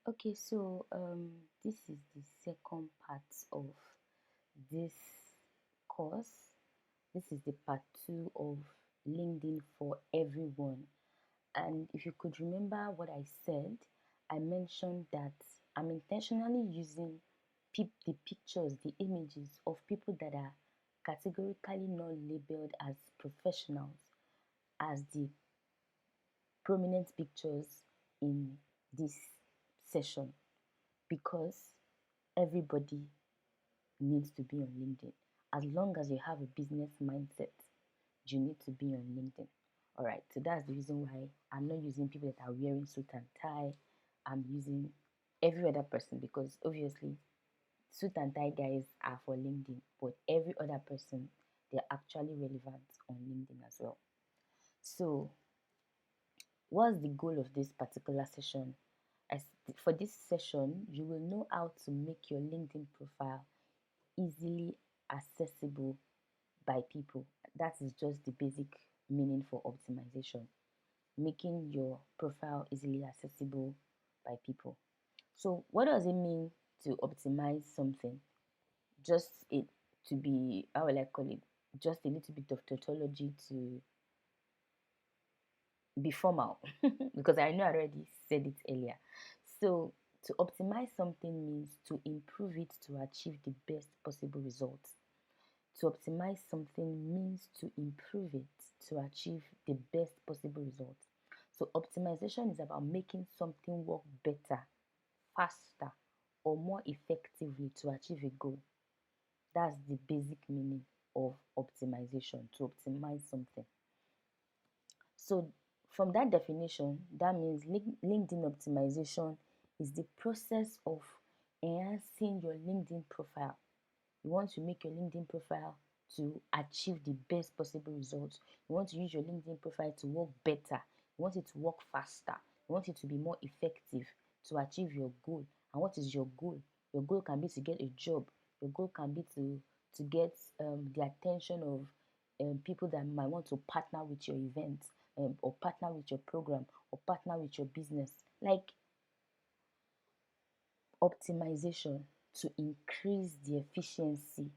Okay, so this is the second part of this course. This is the part two of LinkedIn for everyone. And if you could remember what I said, I mentioned that I'm intentionally using the pictures, the images of people that are categorically not labeled as professionals as the prominent pictures in this session because everybody needs to be on LinkedIn. As long as you have a business mindset, you need to be on LinkedIn. All right, so that's the reason why I'm not using people that are wearing suit and tie. I'm using every other person because obviously suit and tie guys are for LinkedIn, but every other person they're actually relevant on LinkedIn as well. So, what's the goal of this particular session? As for this session, you will know how to make your LinkedIn profile easily accessible by people. That is just the basic meaning for optimization, making your profile easily accessible by people. So, what does it mean to optimize something? Just it to be, how will I call it? Just a little bit of tautology to be formal because I know I already said it earlier. So, to optimize something means to improve it to achieve the best possible results. To optimize something means to improve it to achieve the best possible results. So, optimization is about making something work better, faster, or more effectively to achieve a goal. That's the basic meaning of optimization, to optimize something. So, from that definition, that means LinkedIn optimization is the process of enhancing your LinkedIn profile. You want to make your LinkedIn profile to achieve the best possible results. You want to use your LinkedIn profile to work better. You want it to work faster. You want it to be more effective to achieve your goal. And what is your goal? Your goal can be to get a job. Your goal can be to get the attention of people that might want to partner with your event, or partner with your program, or partner with your business. Like optimization to increase the efficiency.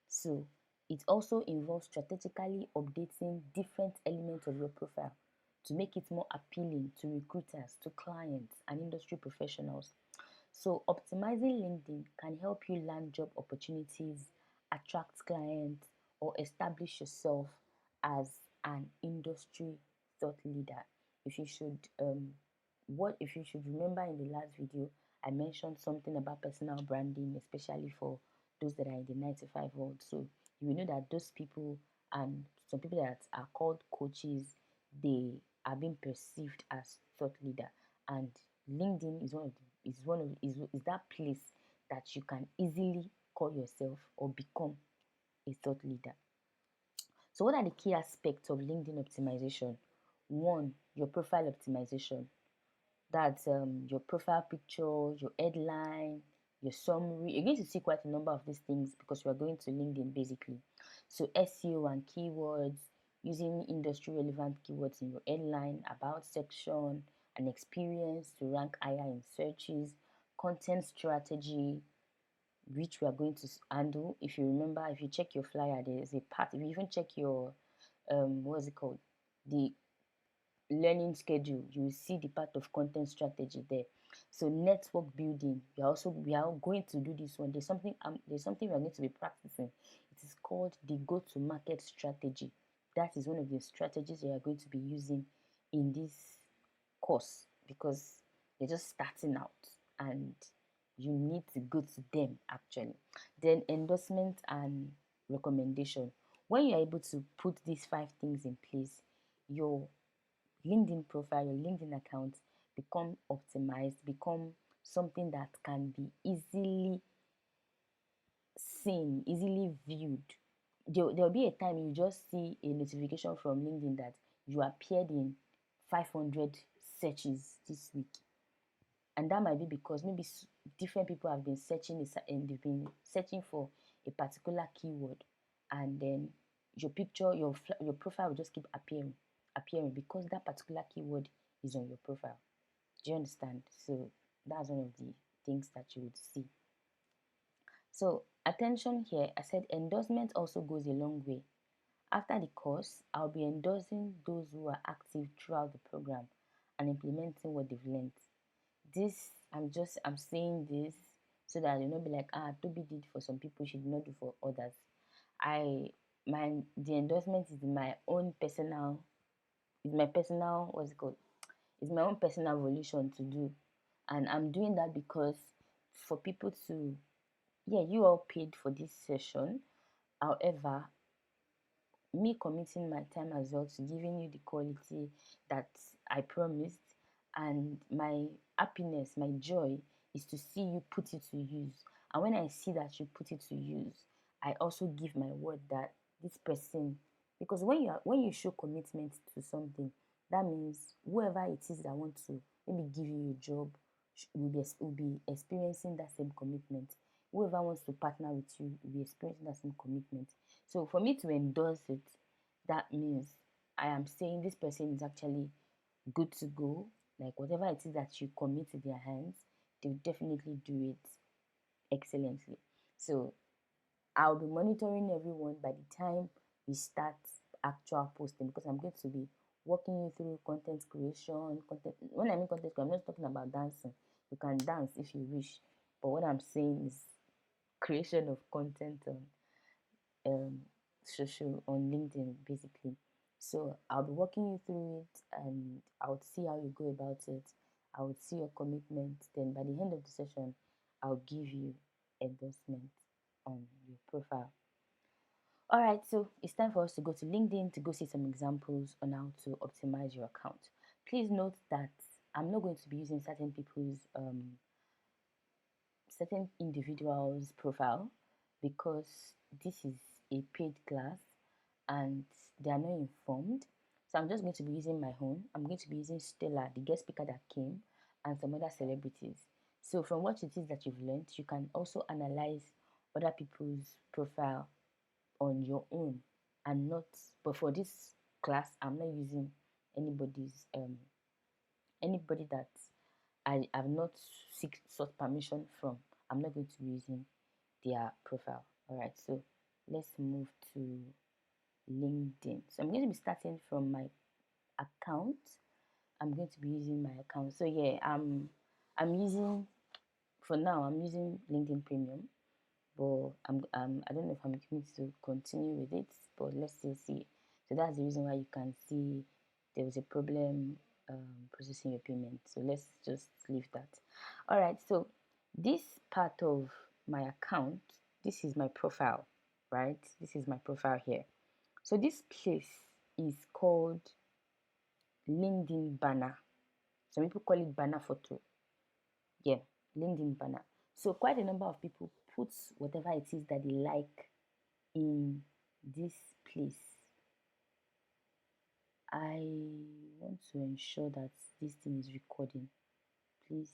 So it also involves strategically updating different elements of your profile to make it more appealing to recruiters, to clients, and industry professionals. So optimizing LinkedIn can help you land job opportunities, attract clients, or establish yourself as an industry thought leader. If you should if you should remember in the last video, I mentioned something about personal branding, especially for those that are in the 9 to 5 world. So you will know that those people and some people that are called coaches, they are being perceived as thought leader. And LinkedIn is that place that you can easily call yourself or become a thought leader. So what are the key aspects of LinkedIn optimization? One, your profile optimization. That's your profile picture, your headline, your summary. You're going to see quite a number of these things because we are going to LinkedIn basically. So SEO and keywords, using industry relevant keywords in your headline, about section, and experience to rank higher in searches, content strategy, which we are going to handle. If you remember, if you check your flyer, there's a part. If you even check your what's it called, the learning schedule, you will see the part of content strategy there. So network building, we are going to do this one. There's something we are going to be practicing. It is called the go to market strategy. That is one of the strategies we are going to be using in this course because they're just starting out and you need to go to them actually. Then endorsement and recommendation. When you're able to put these 5 things in place, your LinkedIn profile, your LinkedIn account become optimized, become something that can be easily seen, easily viewed. There'll be a time you just see a notification from LinkedIn that you appeared in 500 searches this week. And that might be because maybe different people have been searching and they've been searching for a particular keyword, and then your picture, your profile will just keep appearing because that particular keyword is on your profile. Do you understand? So that's one of the things that you would see. So attention here, I said endorsement also goes a long way. After the course, I'll be endorsing those who are active throughout the program and implementing what they've learned. This, I'm saying this so that you'll not be like, Toby did for some people, she did not do for others. The endorsement is my personal, what's it called? It's my own personal volition to do. And I'm doing that because for people to, yeah, you all paid for this session. However, me committing my time as well to giving you the quality that I promised, and my happiness, my joy is to see you put it to use. And when I see that you put it to use, I also give my word that this person, because when you show commitment to something, that means whoever it is that wants to maybe give you a job will be experiencing that same commitment. Whoever wants to partner with you will be experiencing that same commitment. So for me to endorse it, that means I am saying this person is actually good to go. Like whatever it is that you commit to their hands, they'll definitely do it excellently. So I'll be monitoring everyone by the time we start actual posting, because I'm going to be walking you through content creation. Content, when I mean content creation, I'm not talking about dancing. You can dance if you wish, but what I'm saying is creation of content on um, social on LinkedIn basically. So I'll be walking you through it, and I'll see how you go about it. I would see your commitment. Then by the end of the session, I'll give you endorsement on your profile. All right, so it's time for us to go to LinkedIn to go see some examples on how to optimize your account. Please note that I'm not going to be using certain individuals' profile, because this is a paid class and they are not informed. So I'm just going to be using my own. I'm going to be using Stella, the guest speaker that came, and some other celebrities. So from what it is that you've learned, you can also analyze other people's profile on your own, and not. But for this class, I'm not using anybody that I have not sought permission from. I'm not going to be using their profile. All right, so let's move to LinkedIn. So I'm going to be starting from my account. I'm going to be using my account. So yeah, I'm using, for now I'm using LinkedIn Premium, but I don't know if I'm going to continue with it, but let's still see. So that's the reason why you can see there was a problem processing your payment. So let's just leave that. All right, so this part of my account, this is my profile, right? This is my profile here. So this place is called LinkedIn banner. Some people call it banner photo. Yeah, LinkedIn banner. So quite a number of people put whatever it is that they like in this place. I want to ensure that this thing is recording. Please.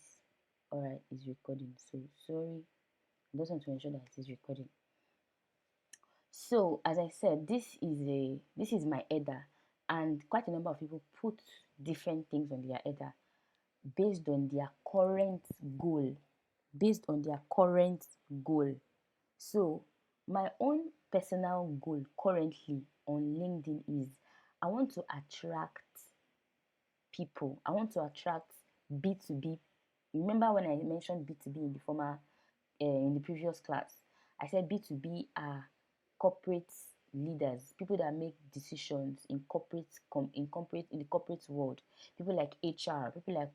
Alright, it's recording. So sorry. I just want to ensure that it is recording. So as I said, this is my header, and quite a number of people put different things on their header based on their current goal. Based on their current goal. So my own personal goal currently on LinkedIn is I want to attract people. I want to attract B2B. Remember when I mentioned B2B in the previous class? I said B2B are corporate leaders, people that make decisions in the corporate world. People like HR, people like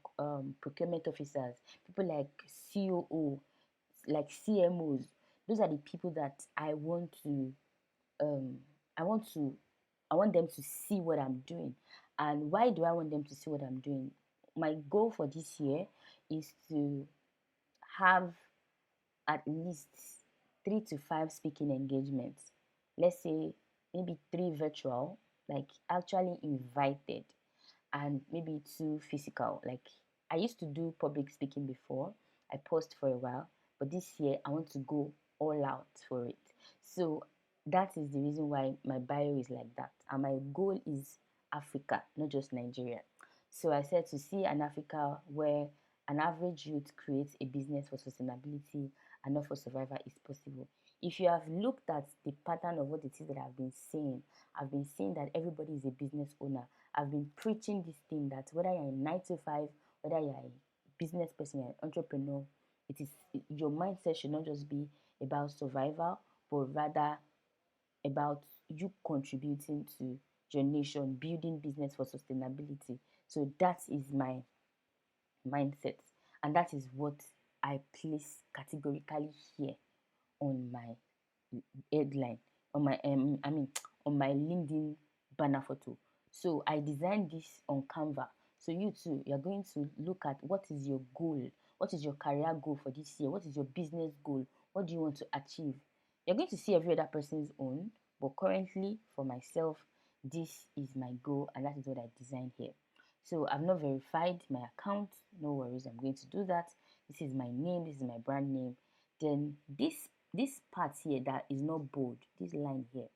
procurement officers, people like COO, like CMOs. Those are the people that um, I want to I want them to see what I'm doing. And why do I want them to see what I'm doing? My goal for this year is to have at least 3 to 5 speaking engagements. Let's say maybe 3 virtual, like actually invited, and maybe 2 physical. Like I used to do public speaking before. I paused for a while, but this year I want to go all out for it. So that is the reason why my bio is like that. And my goal is Africa, not just Nigeria. So I said to see an Africa where an average youth creates a business for sustainability and not for survival is possible. If you have looked at the pattern of what it is that I've been saying that everybody is a business owner. I've been preaching this thing that whether you're in 9 to 5, whether you're a business person, you're an entrepreneur, it is your mindset should not just be about survival, but rather about you contributing to your nation, building business for sustainability. So that is my mindset, and that is what I place categorically here on my headline, on my on my LinkedIn banner photo. So I designed this on Canva. So you too, you're going to look at what is your goal, what is your career goal for this year, what is your business goal, what do you want to achieve. You're going to see every other person's own, but currently for myself, this is my goal, and that is what I designed here. So I've not verified my account. No worries, I'm going to do that. This is my name, this is my brand name. Then this part here that is not bold, this line here,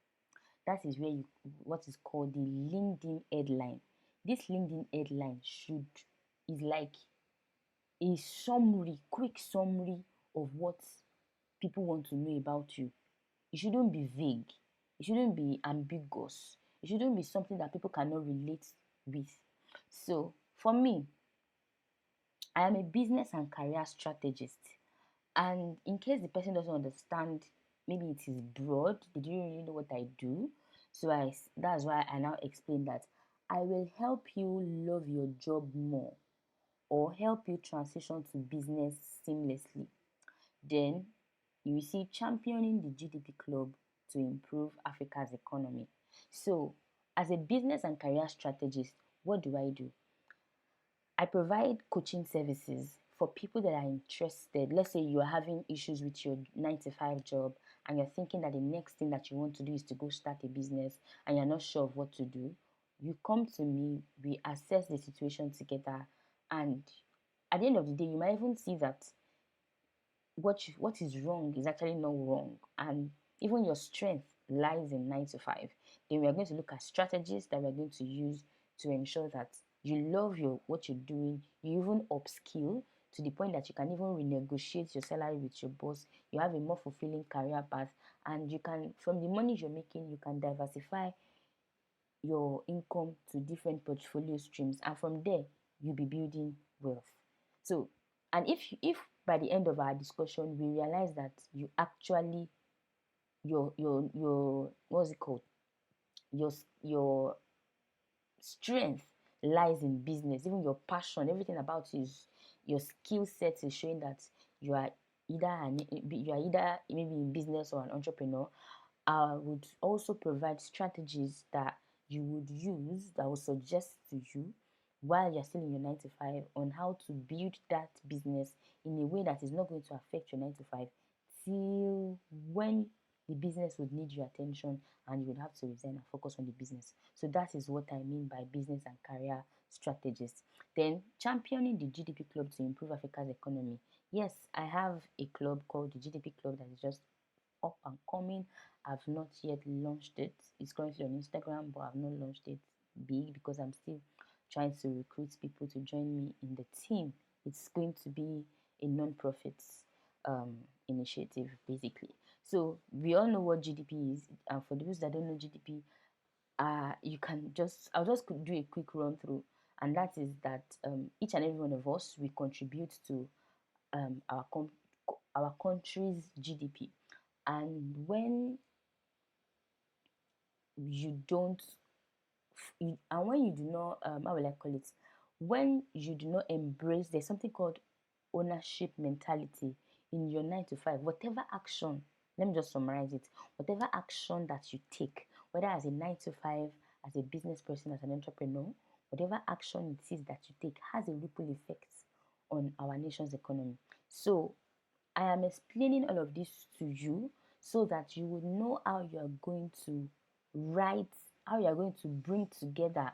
that is where you what is called the LinkedIn headline. This LinkedIn headline is like a summary, quick summary of what people want to know about you. It shouldn't be vague. It shouldn't be ambiguous. It shouldn't be something that people cannot relate with. So for me, I am a business and career strategist. And in case the person doesn't understand, maybe it is broad, they don't really know what I do. So that's why I now explain that I will help you love your job more or help you transition to business seamlessly. Then you will see championing the GDP Club to improve Africa's economy. So, as a business and career strategist, what do I do? I provide coaching services for people that are interested. Let's say you are having issues with your 9 to 5 job and you're thinking that the next thing that you want to do is to go start a business and you're not sure of what to do. You come to me, we assess the situation together, and at the end of the day, you might even see that what is wrong is actually not wrong, and even your strength lies in 9 to 5. Then we are going to look at strategies that we're going to use to ensure that you love what you're doing. You even upskill to the point that you can even renegotiate your salary with your boss. You have a more fulfilling career path, and you can, from the money you're making, you can diversify your income to different portfolio streams, and from there you'll be building wealth. So, and if by the end of our discussion we realize that you actually your what's it called, your strength lies in business, even your passion, everything about you is your skill set is showing that you are either maybe in business or an entrepreneur. I would also provide strategies that you would use, that will suggest to you while you're still in your 9 to 5, on how to build that business in a way that is not going to affect your 9 to 5 till when the business would need your attention and you would have to resign and focus on the business. So that is what I mean by business and career strategists. Then championing the GDP Club to improve Africa's economy. Yes, I have a club called the GDP Club that is just up and coming. I've not yet launched it. It's currently on Instagram, but I've not launched it big because I'm still trying to recruit people to join me in the team. It's going to be a non-profit initiative, basically. So we all know what GDP is, and for those that don't know GDP, you can I'll just do a quick run through, and that is that each and every one of us, we contribute to our country's GDP. And when you don't and when you do not how will I call it, when you do not embrace, there's something called ownership mentality in your 9 to 5, whatever action, let me just summarize it, whatever action that you take, whether as a 9 to 5, as a business person, as an entrepreneur, whatever action it is that you take has a ripple effect on our nation's economy. So I am explaining all of this to you so that you would know how you are going to write, how you are going to bring together.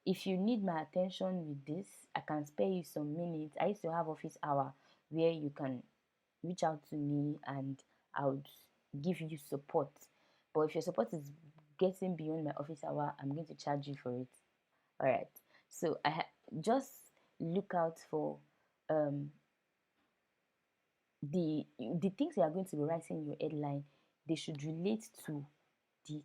If you need my attention with this, I can spare you some minutes. I used to have office hour where you can reach out to me and I would give you support. But if your support is getting beyond my office hour, I'm going to charge you for it. All right. So just look out for um the things you are going to be writing in your headline, they should relate to the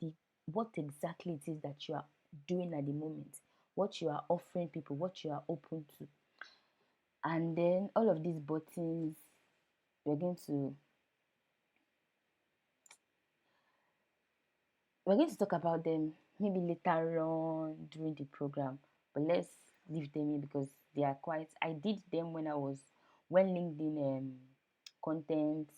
the what exactly it is that you are doing at the moment, what you are offering people, what you are open to. And then all of these buttons, we're going to we're going to talk about them maybe later on during the program, but let's leave them in because they are quite, I did them when LinkedIn content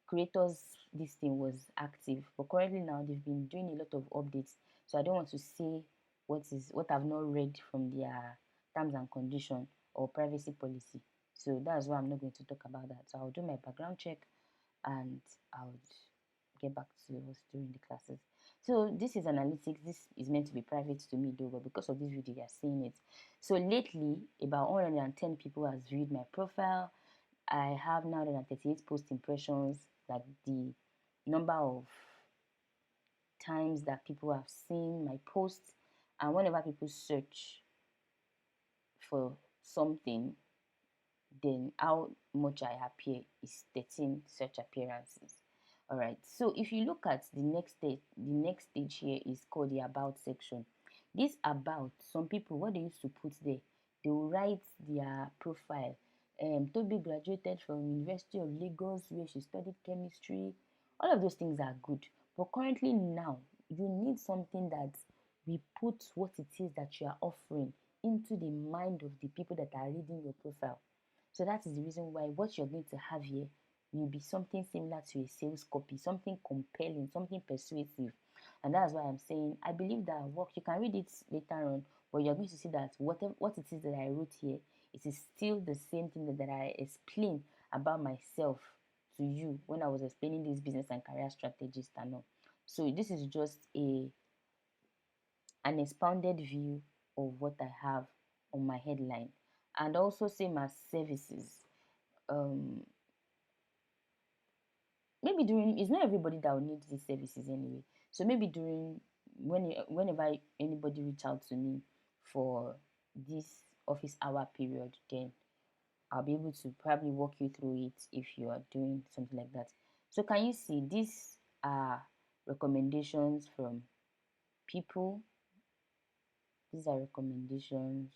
creators this thing was active, but currently now they've been doing a lot of updates, so I don't want to say what I've not read from their terms and condition or privacy policy. So that's why I'm not going to talk about that. So I'll do my background check and I'll get back to us during the classes. So this is analytics. This is meant to be private to me though, but because of this video, you're seeing it. So lately, about 110 people has viewed my profile. I have now 138 post impressions, like the number of times that people have seen my posts. And whenever people search for something, then how much I appear is 13 search appearances. All right, so if you look at the next stage here is called the about section. This about, some people, what they used to put there, they will write their profile. Toby graduated from University of Lagos where she studied chemistry. All of those things are good, but currently now you need something that we put what it is that you are offering into the mind of the people that are reading your profile. So that is the reason why what you're going to have here will be something similar to a sales copy, something compelling, something persuasive. And that's why I'm saying I believe that work, you can read it later on, but you're going to see that what it is that I wrote here, it is still the same thing that I explained about myself to you when I was explaining this business and career strategist and all. So this is just an expounded view of what I have on my headline. And also same as services. Um, maybe during, it's not everybody that will need these services anyway. So maybe during whenever anybody reach out to me for this office hour period, then I'll be able to probably walk you through it if you are doing something like that. So can you see these are recommendations from people? These are recommendations.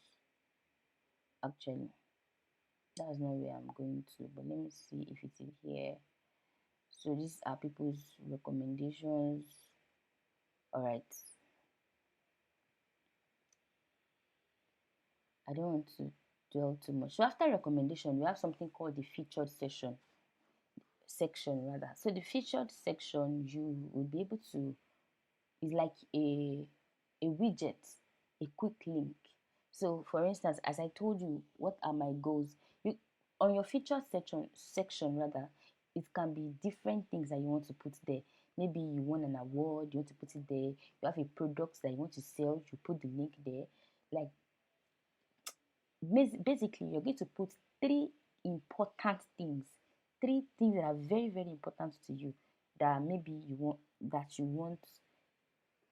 Actually, that's not where I'm going to, but let me see if it is here. So these are people's recommendations. All right, I don't want to dwell too much. So after recommendation, we have something called the featured section rather. So the featured section, you will be able to, is like a widget, a quick link. So for instance, as I told you, what are my goals? You, on your featured section rather, it can be different things that you want to put there. Maybe you want an award, you want to put it there. You have a product that you want to sell, you put the link there. Like basically, you're going to put three important things, three things that are very, very important to you, that maybe you want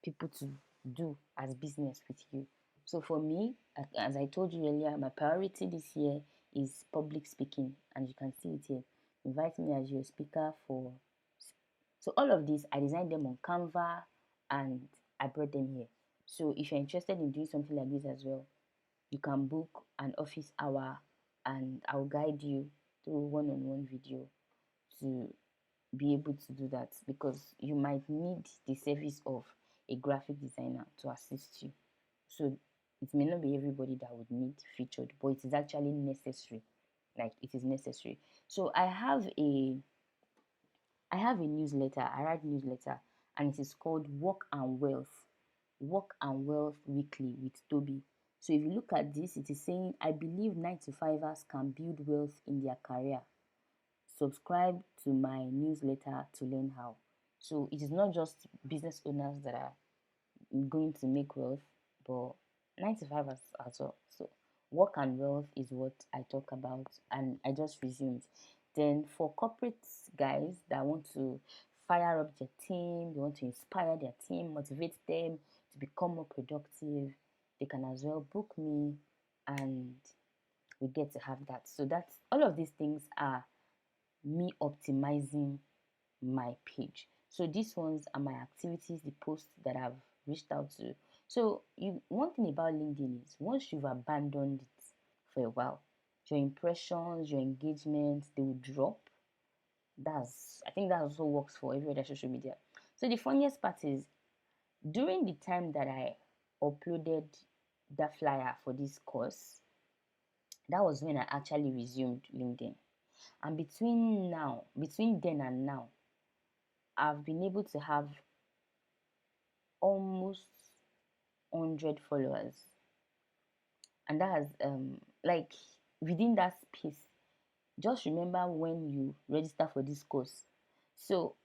people to do as business with you. So for me, as I told you earlier, my priority this year is public speaking, and you can see it here. Invite me as your speaker for. So all of these, I designed them on Canva, and I brought them here. So if you're interested in doing something like this as well, you can book an office hour, and I'll guide you through one-on-one video to be able to do that, because you might need the service of a graphic designer to assist you. So it may not be everybody that would need featured, but it is actually necessary. Like it is necessary. So I have a newsletter. I write newsletter, and it is called Work and Wealth. Work and Wealth Weekly with Toby. So if you look at this, it is saying, I believe 9 to 5ers can build wealth in their career. Subscribe to my newsletter to learn how. So it is not just business owners that are going to make wealth, but 9 to 5 as well. So work and wealth is what I talk about, and I just resumed. Then for corporate guys that want to fire up their team, they want to inspire their team, motivate them to become more productive, they can as well book me, and we get to have that. So that's all of these things are me optimizing my page. So these ones are my activities, the posts that I've reached out to. So one thing about LinkedIn is once you've abandoned it for a while, your impressions, your engagements, they will drop. I think that also works for every other social media. So the funniest part is during the time that I uploaded the flyer for this course, that was when I actually resumed LinkedIn. And between then and now, I've been able to have almost 100 followers. And that has, like, within that space, just remember when you register for this course. So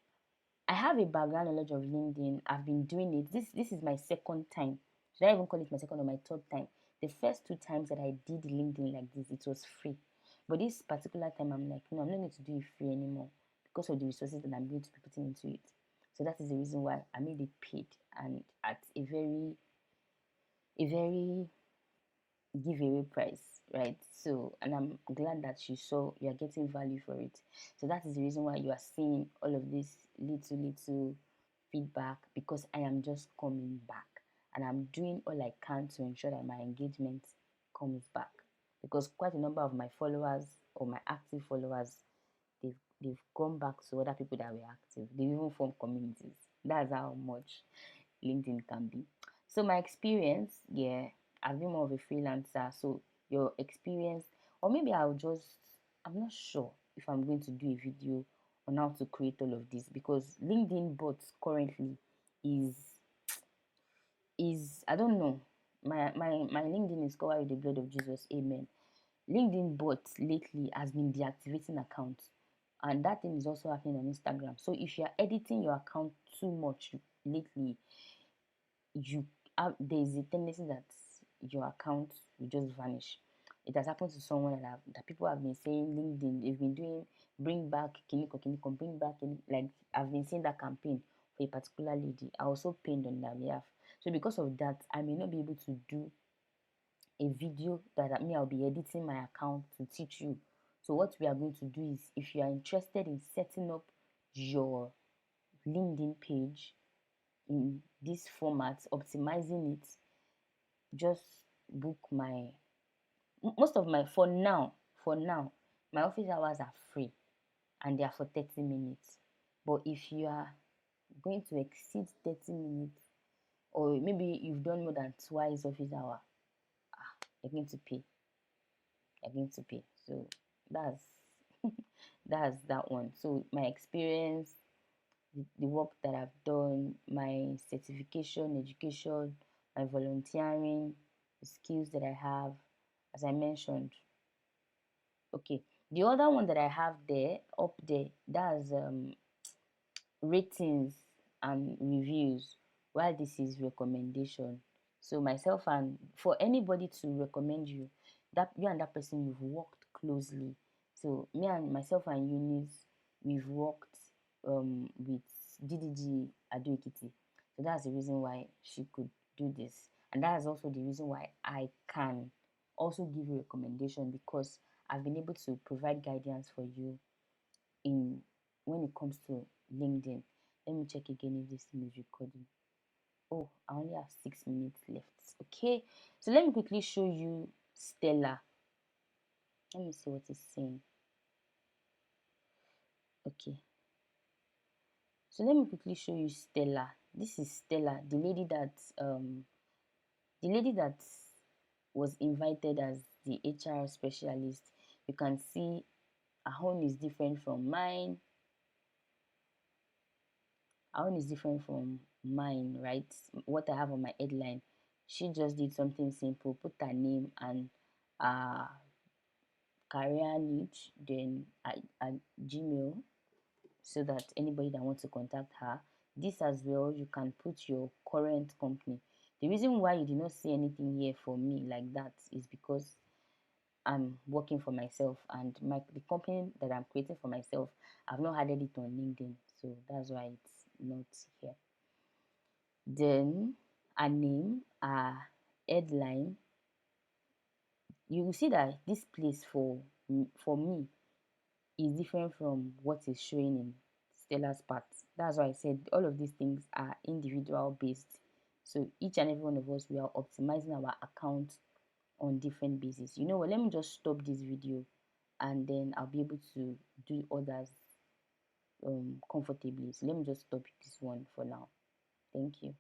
I have a background knowledge of LinkedIn. I've been doing it. This is my second time. Should I even call it my second or my third time? The first two times that I did LinkedIn like this, it was free. But this particular time, I'm like, no, I'm not going to do it free anymore because of the resources that I'm going to be putting into it. So that is the reason why I made it paid and at a very giveaway price, right? So, and I'm glad that you saw you are getting value for it. So that is the reason why you are seeing all of this little feedback, because I am just coming back and I'm doing all I can to ensure that my engagement comes back, because quite a number of my followers or my active followers, they've gone back to other people that were active. They even formed communities. That's how much LinkedIn can be. So my experience, yeah, I've been more of a freelancer. So your experience, or maybe I'm not sure if I'm going to do a video on how to create all of this, because LinkedIn bots currently is I don't know. My LinkedIn is covered with the blood of Jesus. Amen. LinkedIn bots lately has been deactivating accounts, and that thing is also happening on Instagram. So if you are editing your account too much lately, you there's a tendency that your account will just vanish. It has happened to someone that people have been saying LinkedIn. They've been doing bring back Kiniko, bring back like I've been seeing that campaign for a particular lady. I also pained on that behalf. So because of that, I may not be able to do a video that I'll be editing my account to teach you. So what we are going to do is, if you are interested in setting up your LinkedIn page in this format, optimizing it, just book my most of my for now my office hours are free and they are for 30 minutes. But if you are going to exceed 30 minutes, or maybe you've done more than twice office hour, you're going to pay. You're going to pay. So that's that's that one. So my experience, the work that I've done, my certification, education, my volunteering, the skills that I have, as I mentioned. Okay, the other one that I have there, up there, that's ratings and reviews, while this is recommendation. So myself, and for anybody to recommend you, that you and that person, you've worked closely. So me and myself and Eunice, we've worked with DDG Adoekiti. So that's the reason why she could do this, and that is also the reason why I can also give you recommendation, because I've been able to provide guidance for you in when it comes to LinkedIn. Let me check again if this thing is recording. Oh, I only have 6 minutes left. Okay, so let me quickly show you Stella. Let me see what it's saying. Okay, so let me quickly show you Stella. This is Stella, the lady that was invited as the HR specialist. You can see her own is different from mine. Her own is different from mine, right? What I have on my headline. She just did something simple, put her name and career niche, then at Gmail, so that anybody that wants to contact her. This as well, you can put your current company. The reason why you did not see anything here for me like that is because I'm working for myself, and the company that I'm creating for myself, I've not added it on LinkedIn, so that's why it's not here. Then a name, a headline, you will see that this place for me is different from what is showing in Stella's part. That's why I said all of these things are individual based. So each and every one of us, we are optimizing our account on different basis. You know what? Let me just stop this video, and then I'll be able to do others comfortably. So let me just stop this one for now. Thank you.